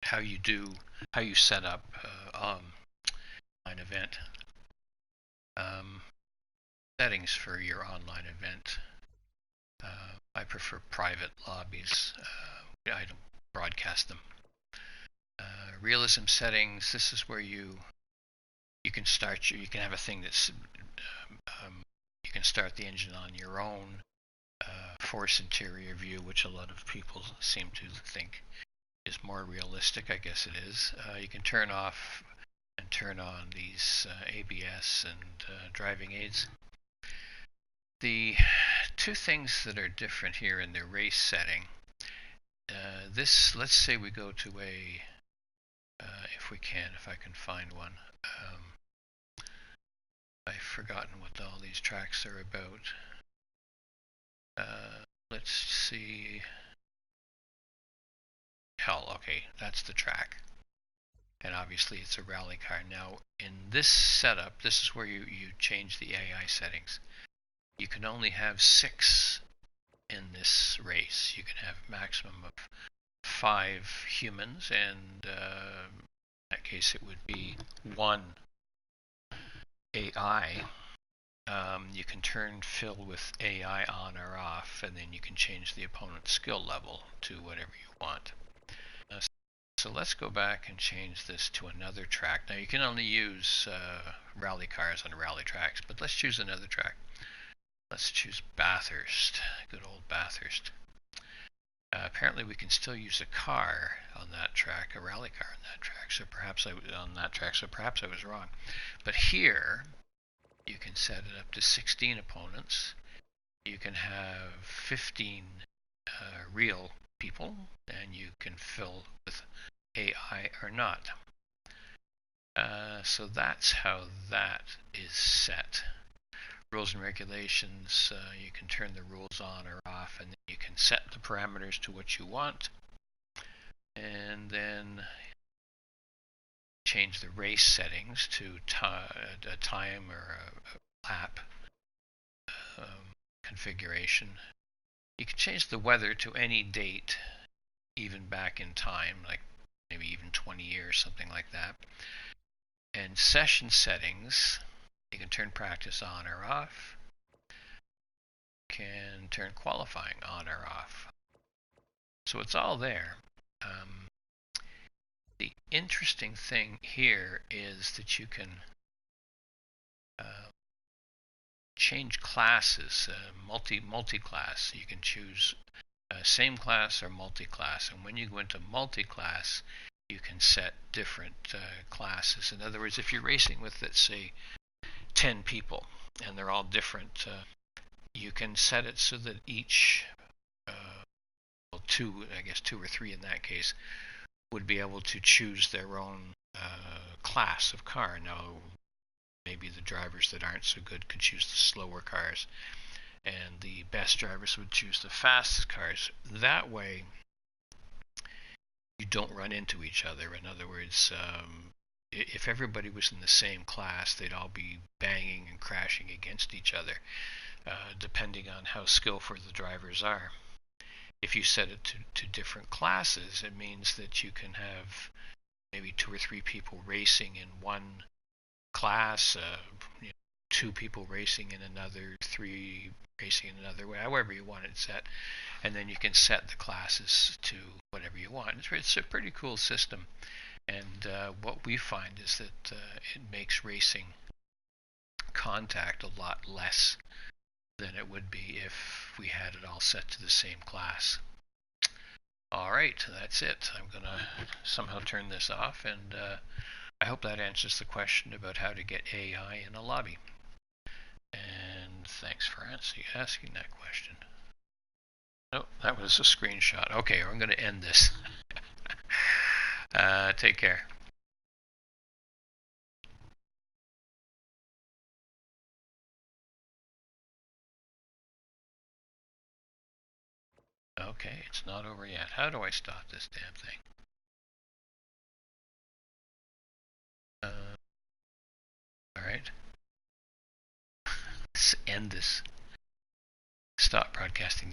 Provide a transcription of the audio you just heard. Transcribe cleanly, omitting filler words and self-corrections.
how you set up an event. Settings for your online event. I prefer private lobbies. I don't broadcast them. Realism settings. This is where you can start. You can have a thing that's you can start the engine on your own. Force interior view, which a lot of people seem to think is more realistic. I guess it is. You can turn off and turn on these ABS and driving aids. The two things that are different here in the race setting. Let's say we go to a, if I can find one. I've forgotten what all these tracks are about. Let's see. Hell, okay, that's the track. And obviously it's a rally car. Now, in this setup, this is where you change the AI settings. You can only have 6 in this race. You can have a maximum of 5 humans, and in that case it would be 1 AI. You can turn fill with AI on or off, and then you can change the opponent's skill level to whatever you want. So let's go back and change this to another track. Now you can only use rally cars on rally tracks, but let's choose another track. Let's choose Bathurst, good old Bathurst. Apparently we can still use a car on that track, a rally car on that track, so perhaps I was wrong. But here, you can set it up to 16 opponents. You can have 15 real people, and you can fill with AI or not. So that's how that is set. Rules and regulations, you can turn the rules on or off, and then you can set the parameters to what you want, and then change the race settings to a time or a lap configuration. You can change the weather to any date, even back in time, like maybe even 20 years, something like that. And session settings, you can turn practice on or off. You can turn qualifying on or off. So it's all there. The interesting thing here is that you can change classes, multi-class. You can choose same class or multi-class, and when you go into multi-class, you can set different classes. In other words, if you're racing with, let's say, 10 people, and they're all different, you can set it so that each, well, 2 or 3 in that case, would be able to choose their own class of car. Now, maybe the drivers that aren't so good could choose the slower cars, and the best drivers would choose the fastest cars. That way, you don't run into each other. In other words, if everybody was in the same class, they'd all be banging and crashing against each other, depending on how skillful the drivers are. If you set it to different classes, it means that you can have maybe 2 or 3 people racing in one class, 2 people racing in another, 3 racing in another way, however you want it set, and then you can set the classes to whatever you want. It's a pretty cool system, and what we find is that it makes racing contact a lot less than it would be if we had it all set to the same class. Alright, that's it. I'm going to somehow turn this off, and I hope that answers the question about how to get AI in a lobby. And thanks for asking that question. Oh, that was a screenshot. Okay, I'm going to end this. Take care. Okay, it's not over yet. How do I stop this damn thing? Alright. Let's end this. Stop broadcasting.